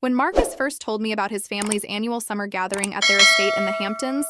When Marcus first told me about his family's annual summer gathering at their estate in the Hamptons,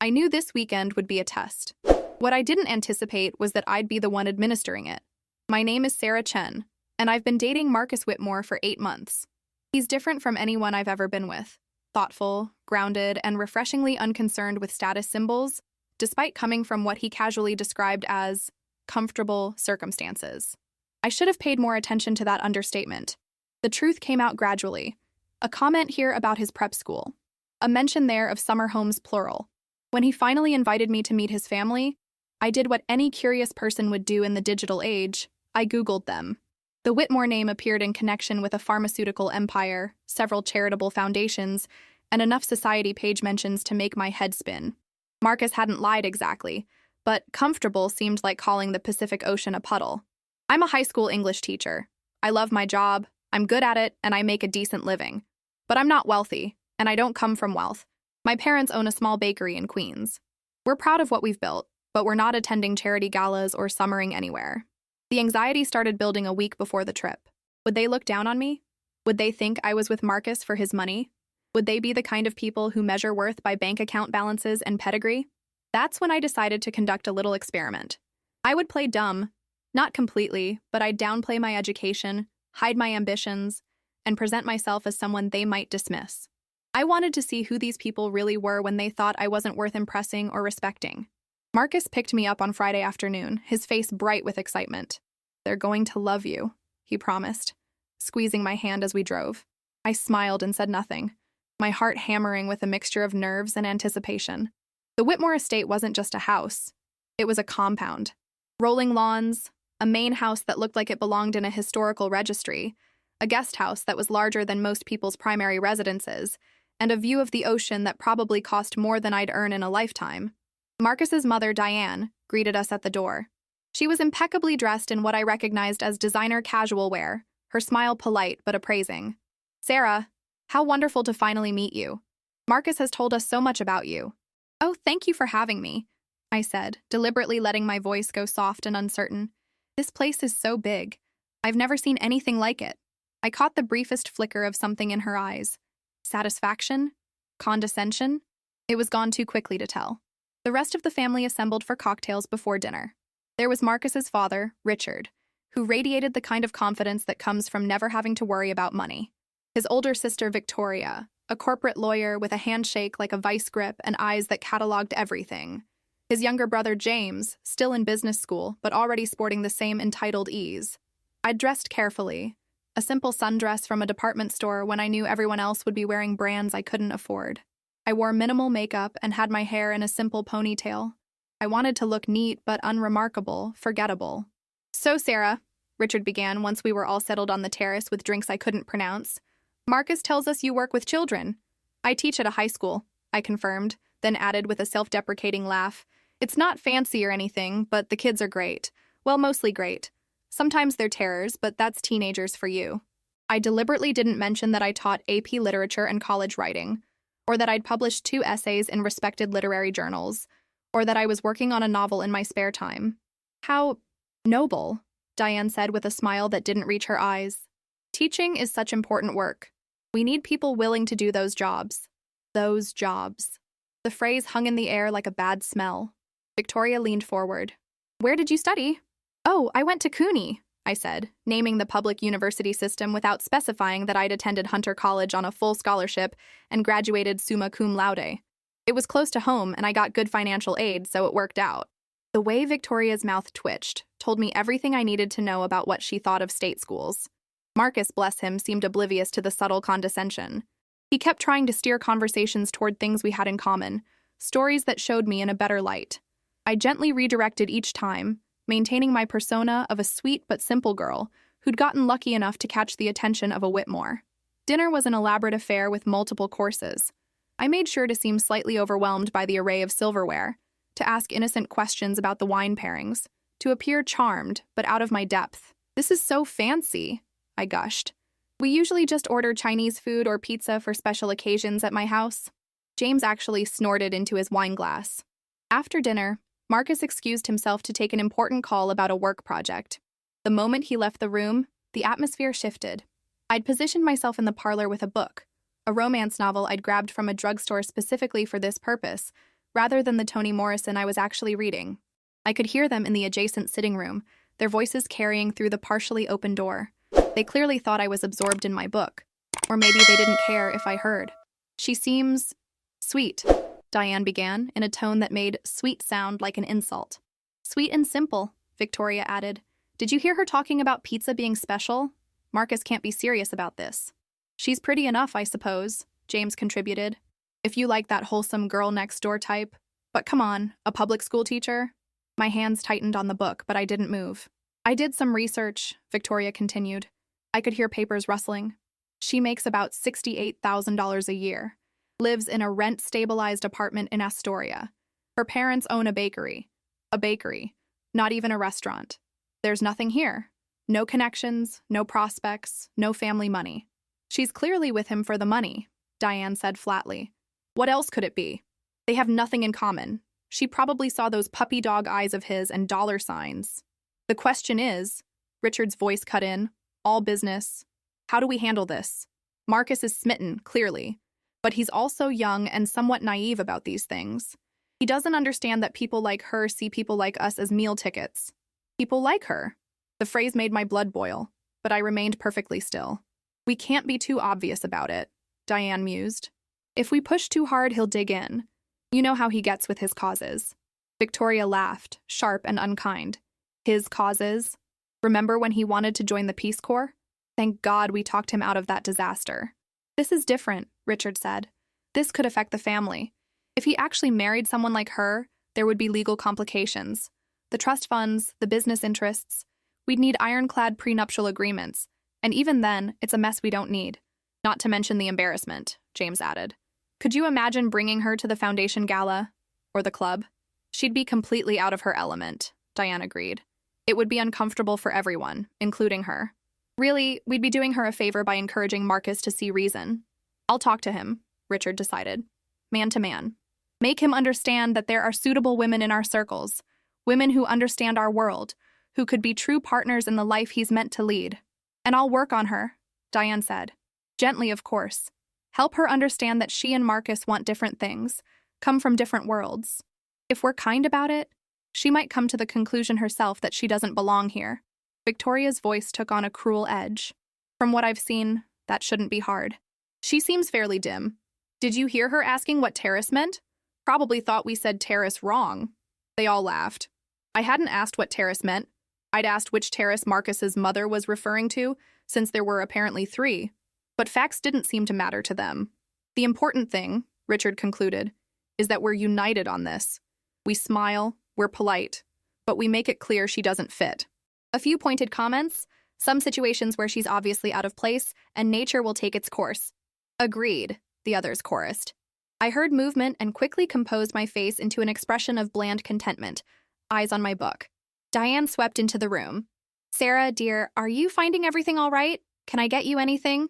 I knew this weekend would be a test. What I didn't anticipate was that I'd be the one administering it. My name is Sarah Chen, and I've been dating Marcus Whitmore for 8 months. He's different from anyone I've ever been with. Thoughtful, grounded, and refreshingly unconcerned with status symbols, despite coming from what he casually described as comfortable circumstances. I should have paid more attention to that understatement. The truth came out gradually. A comment here about his prep school. A mention there of summer homes plural. When he finally invited me to meet his family, I did what any curious person would do in the digital age. I Googled them. The Whitmore name appeared in connection with a pharmaceutical empire, several charitable foundations, and enough society page mentions to make my head spin. Marcus hadn't lied exactly, but comfortable seemed like calling the Pacific Ocean a puddle. I'm a high school English teacher. I love my job, I'm good at it, and I make a decent living. But I'm not wealthy, and I don't come from wealth. My parents own a small bakery in Queens. We're proud of what we've built, but we're not attending charity galas or summering anywhere. The anxiety started building a week before the trip. Would they look down on me? Would they think I was with Marcus for his money? Would they be the kind of people who measure worth by bank account balances and pedigree? That's when I decided to conduct a little experiment. I would play dumb, not completely, but I'd downplay my education, hide my ambitions, and present myself as someone they might dismiss. I wanted to see who these people really were when they thought I wasn't worth impressing or respecting. Marcus picked me up on Friday afternoon, his face bright with excitement. "They're going to love you," he promised, squeezing my hand as we drove. I smiled and said nothing, my heart hammering with a mixture of nerves and anticipation. The Whitmore estate wasn't just a house. It was a compound. Rolling lawns, a main house that looked like it belonged in a historical registry, a guest house that was larger than most people's primary residences, and a view of the ocean that probably cost more than I'd earn in a lifetime. Marcus's mother, Diane, greeted us at the door. She was impeccably dressed in what I recognized as designer casual wear, her smile polite but appraising. "Sarah, how wonderful to finally meet you. Marcus has told us so much about you." "Oh, thank you for having me," I said, deliberately letting my voice go soft and uncertain. "This place is so big. I've never seen anything like it." I caught the briefest flicker of something in her eyes. Satisfaction? Condescension? It was gone too quickly to tell. The rest of the family assembled for cocktails before dinner. There was Marcus's father, Richard, who radiated the kind of confidence that comes from never having to worry about money. His older sister, Victoria, a corporate lawyer with a handshake like a vice grip and eyes that cataloged everything. His younger brother, James, still in business school, but already sporting the same entitled ease. I'd dressed carefully, a simple sundress from a department store when I knew everyone else would be wearing brands I couldn't afford. I wore minimal makeup and had my hair in a simple ponytail. I wanted to look neat but unremarkable, forgettable. "So, Sarah," Richard began once we were all settled on the terrace with drinks I couldn't pronounce, "Marcus tells us you work with children." "I teach at a high school," I confirmed, then added with a self-deprecating laugh, "It's not fancy or anything, but the kids are great. Well, mostly great. Sometimes they're terrors, but that's teenagers for you." I deliberately didn't mention that I taught AP literature and college writing, or that I'd published 2 essays in respected literary journals, or that I was working on a novel in my spare time. "How noble," Diane said with a smile that didn't reach her eyes. "Teaching is such important work. We need people willing to do those jobs." Those jobs. The phrase hung in the air like a bad smell. Victoria leaned forward. "Where did you study?" "Oh, I went to CUNY," I said, naming the public university system without specifying that I'd attended Hunter College on a full scholarship and graduated summa cum laude. It was close to home and I got good financial aid, so it worked out. The way Victoria's mouth twitched told me everything I needed to know about what she thought of state schools. Marcus, bless him, seemed oblivious to the subtle condescension. He kept trying to steer conversations toward things we had in common, stories that showed me in a better light. I gently redirected each time, maintaining my persona of a sweet but simple girl who'd gotten lucky enough to catch the attention of a Whitmore. Dinner was an elaborate affair with multiple courses. I made sure to seem slightly overwhelmed by the array of silverware, to ask innocent questions about the wine pairings, to appear charmed but out of my depth. "This is so fancy," I gushed. "We usually just order Chinese food or pizza for special occasions at my house." James actually snorted into his wine glass. After dinner, Marcus excused himself to take an important call about a work project. The moment he left the room, the atmosphere shifted. I'd positioned myself in the parlor with a book, a romance novel I'd grabbed from a drugstore specifically for this purpose, rather than the Toni Morrison I was actually reading. I could hear them in the adjacent sitting room, their voices carrying through the partially open door. They clearly thought I was absorbed in my book. Or maybe they didn't care if I heard. "She seems sweet," Diane began, in a tone that made sweet sound like an insult. "Sweet and simple," Victoria added. "Did you hear her talking about pizza being special? Marcus can't be serious about this." "She's pretty enough, I suppose," James contributed. "If you like that wholesome girl next door type. But come on, a public school teacher?" My hands tightened on the book, but I didn't move. "I did some research," Victoria continued. I could hear papers rustling. "She makes about $68,000 a year. Lives in a rent-stabilized apartment in Astoria. Her parents own a bakery. A bakery. Not even a restaurant. There's nothing here. No connections, no prospects, no family money. She's clearly with him for the money," Diane said flatly. "What else could it be? They have nothing in common. She probably saw those puppy dog eyes of his and dollar signs. The question is," Richard's voice cut in, all business, "how do we handle this? Marcus is smitten, clearly, but he's also young and somewhat naive about these things. He doesn't understand that people like her see people like us as meal tickets. People like her." The phrase made my blood boil, but I remained perfectly still. "We can't be too obvious about it," Diane mused. "If we push too hard, he'll dig in. You know how he gets with his causes." Victoria laughed, sharp and unkind. "His causes? Remember when he wanted to join the Peace Corps? Thank God we talked him out of that disaster." "This is different," Richard said. "This could affect the family. If he actually married someone like her, there would be legal complications. The trust funds, the business interests. We'd need ironclad prenuptial agreements. And even then, it's a mess we don't need. Not to mention the embarrassment," James added. "Could you imagine bringing her to the foundation gala? Or the club?" "She'd be completely out of her element," Diane agreed. "It would be uncomfortable for everyone, including her. Really, we'd be doing her a favor by encouraging Marcus to see reason." "I'll talk to him," Richard decided. "Man to man. Make him understand that there are suitable women in our circles, women who understand our world, who could be true partners in the life he's meant to lead. And I'll work on her," Diane said. "Gently, of course. Help her understand that she and Marcus want different things, come from different worlds. If we're kind about it, she might come to the conclusion herself that she doesn't belong here." Victoria's voice took on a cruel edge. "From what I've seen, that shouldn't be hard. She seems fairly dim. Did you hear her asking what terrace meant? Probably thought we said terrace wrong." They all laughed. "I hadn't asked what terrace meant. I'd asked which terrace Marcus's mother was referring to, since there were apparently 3. But facts didn't seem to matter to them. The important thing," Richard concluded, "is that we're united on this. We smile, we're polite, but we make it clear she doesn't fit. A few pointed comments, some situations where she's obviously out of place, and nature will take its course." "Agreed," the others chorused. I heard movement and quickly composed my face into an expression of bland contentment, eyes on my book. Diane swept into the room. "Sarah, dear, are you finding everything all right? Can I get you anything?"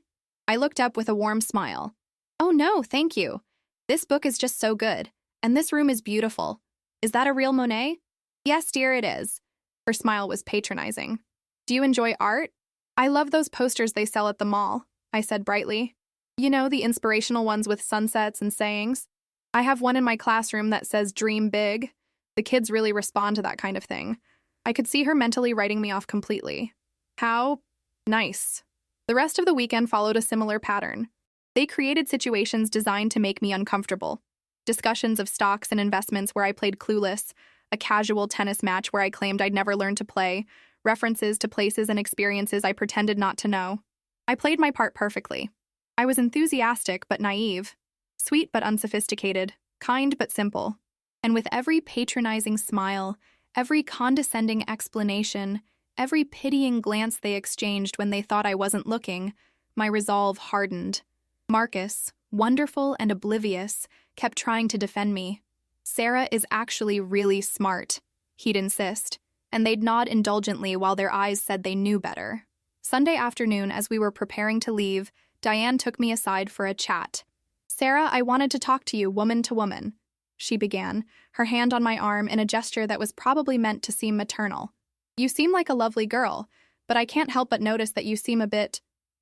I looked up with a warm smile. "Oh no, thank you. This book is just so good, and this room is beautiful. Is that a real Monet?" "Yes, dear, it is." Her smile was patronizing. "Do you enjoy art?" "I love those posters they sell at the mall," I said brightly. "You know, the inspirational ones with sunsets and sayings. I have one in my classroom that says dream big. The kids really respond to that kind of thing." I could see her mentally writing me off completely. "How nice." The rest of the weekend followed a similar pattern. They created situations designed to make me uncomfortable. Discussions of stocks and investments where I played clueless, a casual tennis match where I claimed I'd never learned to play, references to places and experiences I pretended not to know. I played my part perfectly. I was enthusiastic but naive, sweet but unsophisticated, kind but simple. And with every patronizing smile, every condescending explanation, every pitying glance they exchanged when they thought I wasn't looking, my resolve hardened. Marcus, wonderful and oblivious, kept trying to defend me. "Sarah is actually really smart," he'd insist, and they'd nod indulgently while their eyes said they knew better. Sunday afternoon, as we were preparing to leave, Diane took me aside for a chat. "Sarah, I wanted to talk to you woman to woman," she began, her hand on my arm in a gesture that was probably meant to seem maternal. "You seem like a lovely girl, but I can't help but notice that you seem a bit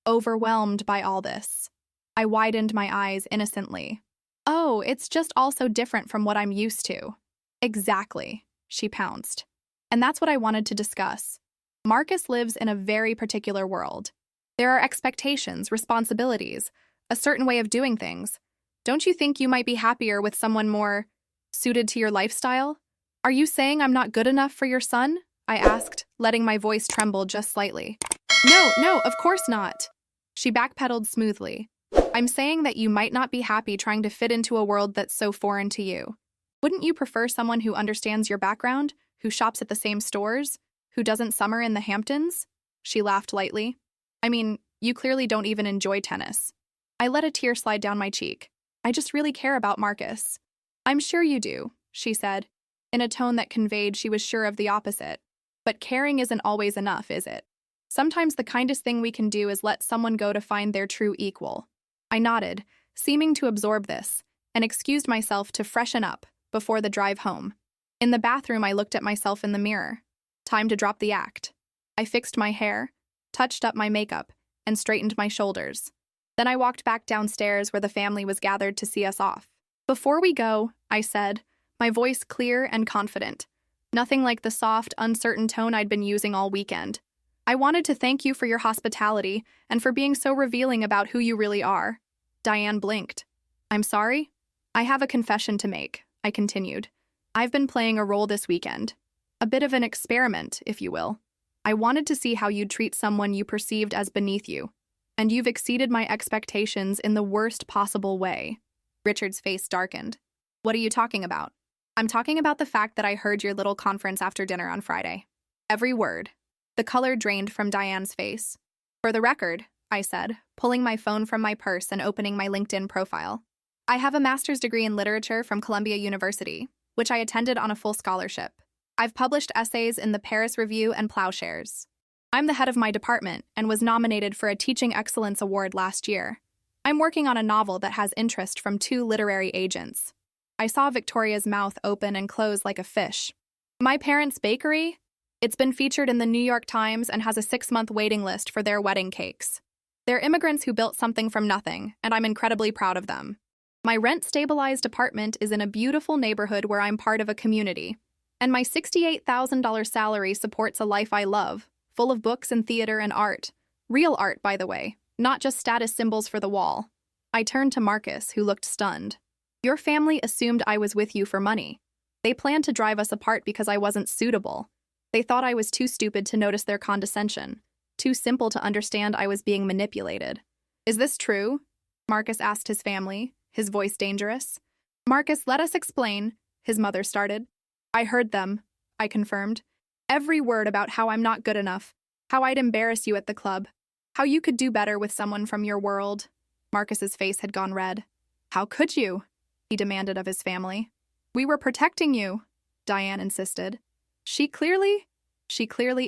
overwhelmed by all this. I widened my eyes innocently. Oh, it's just all so different from what I'm used to. Exactly, she pounced. And that's what I wanted to discuss. Marcus lives in a very particular world. There are expectations, responsibilities, a certain way of doing things. Don't you think you might be happier with someone more suited to your lifestyle? Are you saying I'm not good enough for your son? I asked, letting my voice tremble just slightly. No, of course not. She backpedaled smoothly. I'm saying that you might not be happy trying to fit into a world that's so foreign to you. Wouldn't you prefer someone who understands your background, who shops at the same stores, who doesn't summer in the Hamptons? She laughed lightly. I mean, you clearly don't even enjoy tennis. I let a tear slide down my cheek. I just really care about Marcus. I'm sure you do, she said, in a tone that conveyed she was sure of the opposite. But caring isn't always enough, is it? Sometimes the kindest thing we can do is let someone go to find their true equal. I nodded, seeming to absorb this, and excused myself to freshen up before the drive home. In the bathroom, I looked at myself in the mirror. Time to drop the act. I fixed my hair, touched up my makeup, and straightened my shoulders. Then I walked back downstairs where the family was gathered to see us off. Before we go, I said, my voice clear and confident. Nothing like the soft, uncertain tone I'd been using all weekend. I wanted to thank you for your hospitality and for being so revealing about who you really are. Diane blinked. I'm sorry? I have a confession to make, I continued. I've been playing a role this weekend. A bit of an experiment, if you will. I wanted to see how you'd treat someone you perceived as beneath you. And you've exceeded my expectations in the worst possible way. Richard's face darkened. What are you talking about? I'm talking about the fact that I heard your little conference after dinner on Friday. Every word. The color drained from Diane's face. For the record, I said, pulling my phone from my purse and opening my LinkedIn profile. I have a master's degree in literature from Columbia University, which I attended on a full scholarship. I've published essays in the Paris Review and Plowshares. I'm the head of my department and was nominated for a Teaching Excellence Award last year. I'm working on a novel that has interest from 2 literary agents. I saw Victoria's mouth open and close like a fish. My parents' bakery? It's been featured in the New York Times and has a 6-month waiting list for their wedding cakes. They're immigrants who built something from nothing, and I'm incredibly proud of them. My rent-stabilized apartment is in a beautiful neighborhood where I'm part of a community. And my $68,000 salary supports a life I love, full of books and theater and art. Real art, by the way, not just status symbols for the wall. I turned to Marcus, who looked stunned. Your family assumed I was with you for money. They planned to drive us apart because I wasn't suitable. They thought I was too stupid to notice their condescension, too simple to understand I was being manipulated. Is this true? Marcus asked his family, his voice dangerous. Marcus, let us explain, his mother started. I heard them, I confirmed. Every word about how I'm not good enough, how I'd embarrass you at the club, how you could do better with someone from your world. Marcus's face had gone red. How could you? He demanded of his family. We were protecting you, Diane insisted. She clearly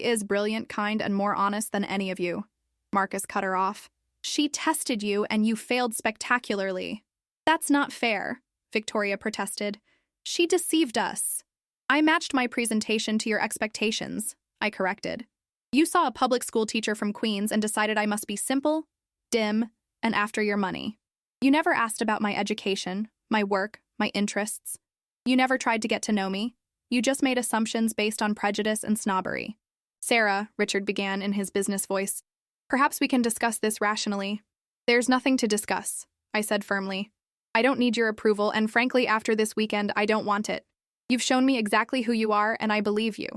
is brilliant, kind, and more honest than any of you. Marcus cut her off. She tested you and you failed spectacularly. That's not fair, Victoria protested. She deceived us. I matched my presentation to your expectations, I corrected. You saw a public school teacher from Queens and decided I must be simple, dim, and after your money. You never asked about my education, my work, my interests. You never tried to get to know me. You just made assumptions based on prejudice and snobbery. Sarah, Richard began in his business voice, perhaps we can discuss this rationally. There's nothing to discuss, I said firmly. I don't need your approval, and frankly, after this weekend, I don't want it. You've shown me exactly who you are, and I believe you.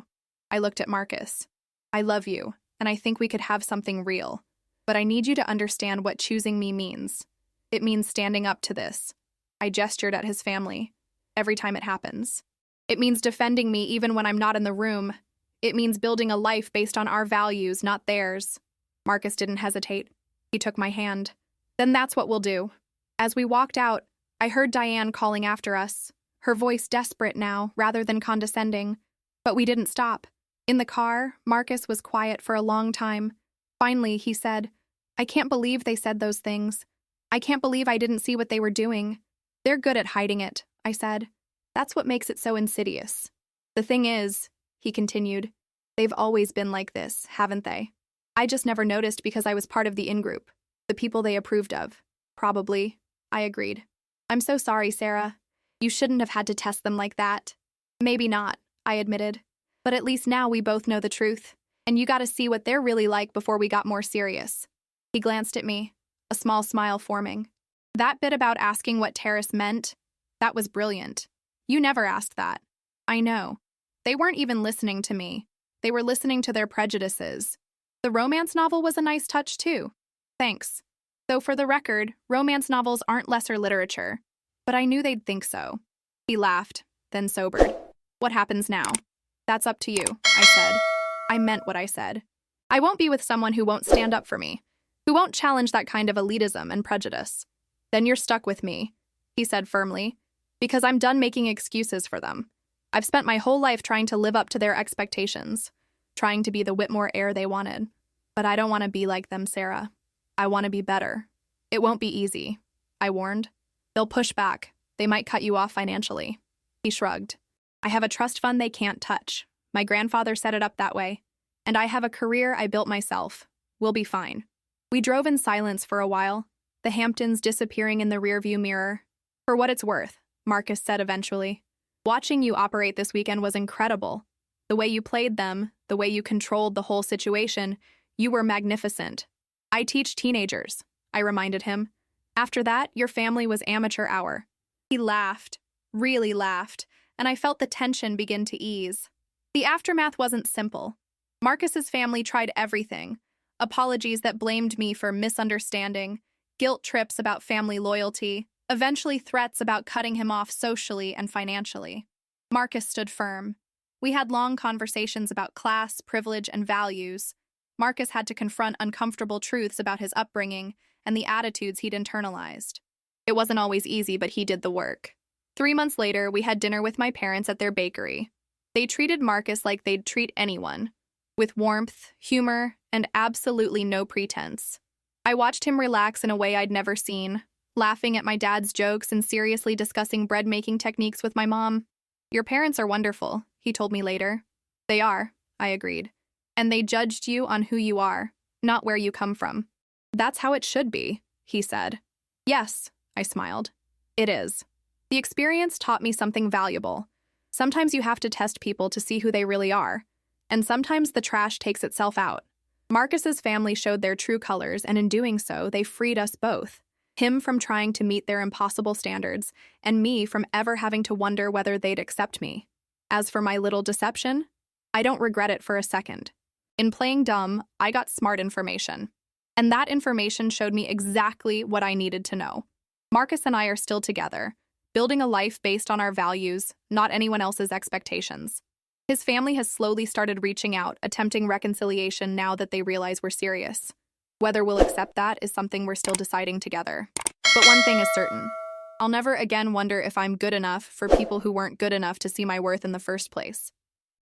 I looked at Marcus. I love you, and I think we could have something real. But I need you to understand what choosing me means. It means standing up to this. I gestured at his family. Every time it happens. It means defending me even when I'm not in the room. It means building a life based on our values, not theirs. Marcus didn't hesitate. He took my hand. Then that's what we'll do. As we walked out, I heard Diane calling after us, her voice desperate now, rather than condescending. But we didn't stop. In the car, Marcus was quiet for a long time. Finally, he said, I can't believe they said those things. I can't believe I didn't see what they were doing. They're good at hiding it, I said. That's what makes it so insidious. The thing is, he continued, they've always been like this, haven't they? I just never noticed because I was part of the in-group, the people they approved of. Probably, I agreed. I'm so sorry, Sarah. You shouldn't have had to test them like that. Maybe not, I admitted. But at least now we both know the truth, and you got to see what they're really like before we got more serious. He glanced at me, a small smile forming. That bit about asking what terrace meant, that was brilliant. You never asked that. I know. They weren't even listening to me. They were listening to their prejudices. The romance novel was a nice touch, too. Thanks. Though for the record, romance novels aren't lesser literature. But I knew they'd think so. He laughed, then sobered. What happens now? That's up to you, I said. I meant what I said. I won't be with someone who won't stand up for me, who won't challenge that kind of elitism and prejudice. Then you're stuck with me, he said firmly, because I'm done making excuses for them. I've spent my whole life trying to live up to their expectations, trying to be the Whitmore heir they wanted. But I don't want to be like them, Sarah. I want to be better. It won't be easy, I warned. They'll push back. They might cut you off financially. He shrugged. I have a trust fund they can't touch. My grandfather set it up that way. And I have a career I built myself. We'll be fine. We drove in silence for a while, the Hamptons disappearing in the rearview mirror. For what it's worth, Marcus said eventually. Watching you operate this weekend was incredible. The way you played them, the way you controlled the whole situation, you were magnificent. I teach teenagers, I reminded him. After that, your family was amateur hour. He laughed, really laughed, and I felt the tension begin to ease. The aftermath wasn't simple. Marcus's family tried everything. Apologies that blamed me for misunderstanding, guilt trips about family loyalty, eventually threats about cutting him off socially and financially. Marcus stood firm. We had long conversations about class, privilege, and values. Marcus had to confront uncomfortable truths about his upbringing and the attitudes he'd internalized. It wasn't always easy, but he did the work. 3 months later, we had dinner with my parents at their bakery. They treated Marcus like they'd treat anyone, with warmth, humor, and absolutely no pretense. I watched him relax in a way I'd never seen, laughing at my dad's jokes and seriously discussing bread-making techniques with my mom. Your parents are wonderful, he told me later. They are, I agreed. And they judged you on who you are, not where you come from. That's how it should be, he said. Yes, I smiled. It is. The experience taught me something valuable. Sometimes you have to test people to see who they really are, and sometimes the trash takes itself out. Marcus's family showed their true colors, and in doing so, they freed us both. Him from trying to meet their impossible standards, and me from ever having to wonder whether they'd accept me. As for my little deception, I don't regret it for a second. In playing dumb, I got smart information. And that information showed me exactly what I needed to know. Marcus and I are still together, building a life based on our values, not anyone else's expectations. His family has slowly started reaching out, attempting reconciliation now that they realize we're serious. Whether we'll accept that is something we're still deciding together. But one thing is certain. I'll never again wonder if I'm good enough for people who weren't good enough to see my worth in the first place.